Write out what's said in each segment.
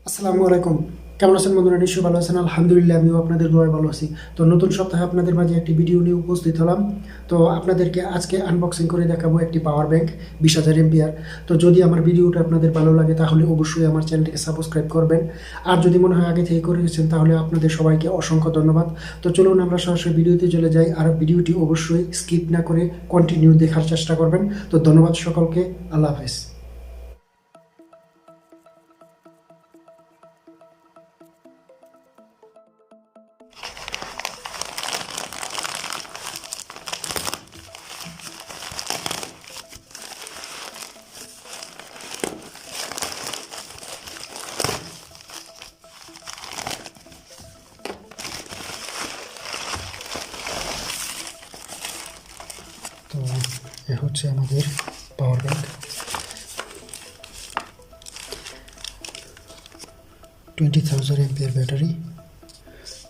আসসালামু আলাইকুম। কেমন আছেন বন্ধুরা? নিশ্চয়ই ভালো আছেন। আলহামদুলিল্লাহ, আমিও আপনাদের দোয়ায় ভালো আছি। তো নতুন সপ্তাহে আপনাদের মাঝে একটি ভিডিও নিয়ে উপস্থিত হলাম। তো আপনাদেরকে আজকে আনবক্সিং করে দেখাবো একটি পাওয়ার ব্যাংক 20,000 এমপিআর। তো যদি আমার ভিডিওটা আপনাদের ভালো লাগে তাহলে অবশ্যই আমার চ্যানেলটিকে সাবস্ক্রাইব করবেন। আর যদি মনে হয় আগে থেকে করে গেছেন তাহলে আপনাদের সবাইকে অসংখ্য ধন্যবাদ। তো চলুন আমরা সরাসরি ভিডিওতে চলে যাই। আর ভিডিওটি অবশ্যই স্কিপ না করে কন্টিনিউ দেখার চেষ্টা করবেন। তো ধন্যবাদ সকলকে। আল্লাহ হাফেজ। তো এ হচ্ছে আমাদের power bank. 20,000 MPR battery,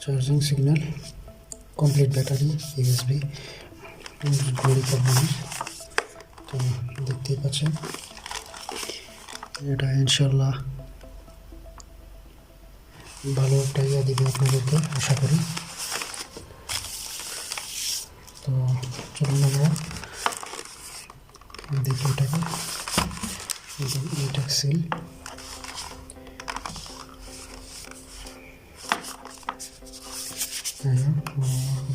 charging signal, complete battery, USB, ঘড়ি কোম্পানি। তো দেখতেই পাচ্ছেন, এটা ইনশাল্লাহ ভালো একটা ইয়ে দিবে আপনাদেরকে, আশা করি। তো চলুন আমরা দেখি এটাকে। এটা সিল,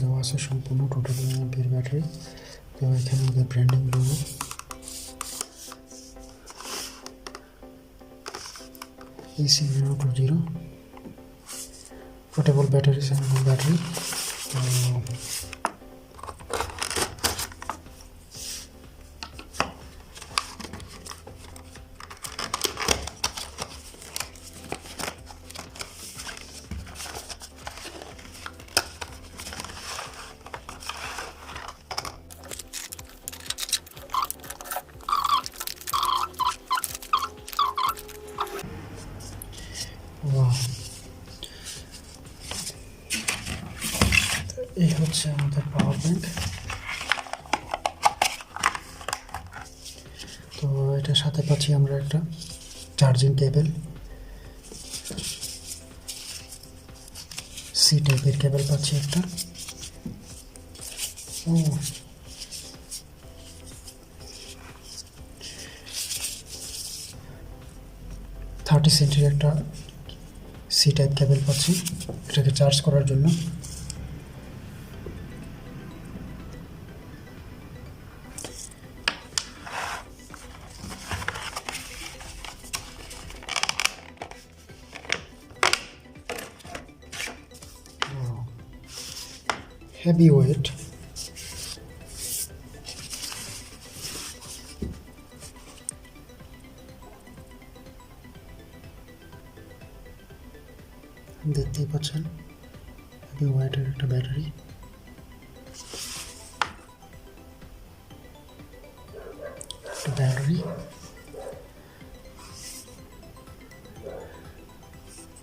দেওয়া আছে সম্পূর্ণ টোটাল এমপিআর ব্যাটারি। তো এখানে আমাদের branding logo, AC020 portable battery, Samsung battery. এই হচ্ছে আমাদের পাওয়ার ব্যাংক। তো এটার সাথে পাচ্ছি আমরা একটা চার্জিং কেবল, সি টাইপের কেবল পাচ্ছি একটা। 30 সেন্টির একটা সি টাইপ কেবল পাচ্ছি এটাকে চার্জ করার জন্য। হেভি ওয়েট, দেখতেই পাচ্ছেন, হেভি ওয়েটের একটা ব্যাটারি।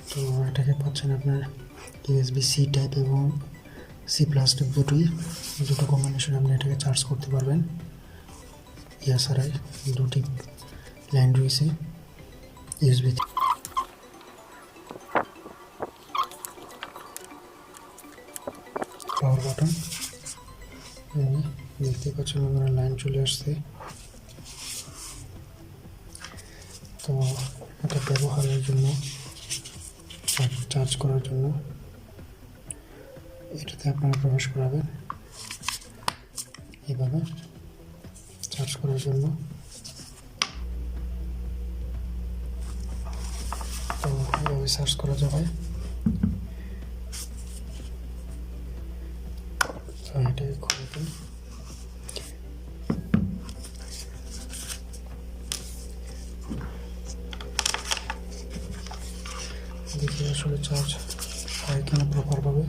তো এটাকে পাচ্ছেন আপনার ইউএসবি সি টাইপ এবং সি প্লাস টাইপ, দুটো কম্বিনেশন আপনি এটাকে চার্জ করতে পারবেন। ইয়াসারাই দুটি লাইন রয়েছে ইউএসবি। পাওয়ার বাটন, দেখতে পাচ্ছেন আমরা লাইন চলে আসছে। তো এটা ব্যবহারের জন্য, চার্জ করার জন্য এটাতে আপনারা প্রবেশ করাবেন এইভাবে চার্জ করার জন্য। তো এইভাবে চার্জ করা যাবে। তো এটাকে খুলে দিন। দেখি আসলে চার্জ হয় কিনা প্রপারভাবে।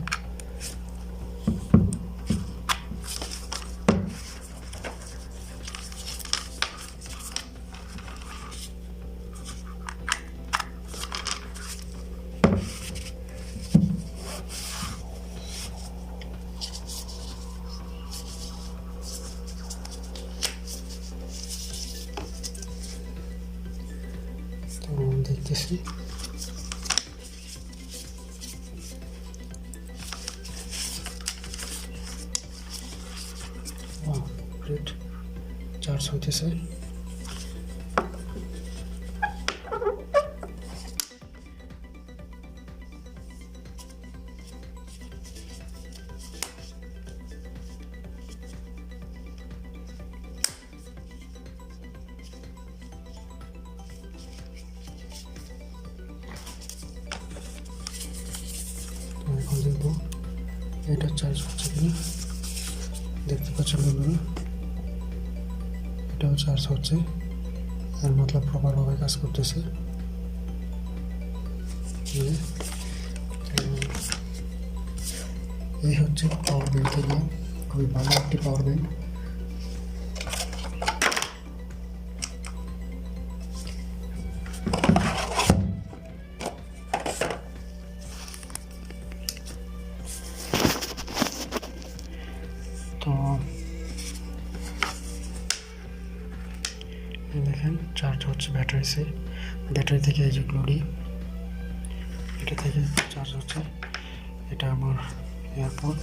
তো দেখতেছি হইতেছে। এখন দেখবো এটা চার্জ হচ্ছে কিনা। দেখতে পাচ্ছেন বন্ধুরা, এটাও চার্জ হচ্ছে, এর মতলব প্রপারভাবে কাজ করতেছে। এই হচ্ছে পাওয়ার ব্যাংক এরিয়া, খুবই ভালো একটি পাওয়ার ব্যাংক। তো দেখেন চার্জ হচ্ছে ব্যাটারি থেকে, এই যে গ্লুডি, এটা থেকে চার্জ হচ্ছে। এটা আমার এয়ারপোর্ট।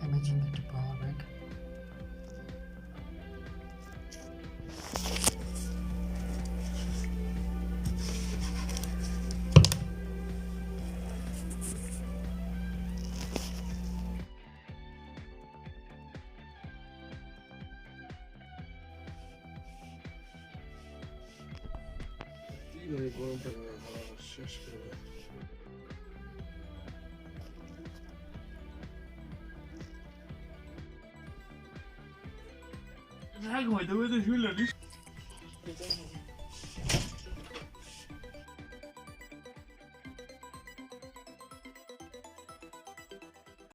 অ্যামেজিং একটি পাওয়ার ব্যাংক। গরমটা শেষ করে ঘুমাইতে শুনলো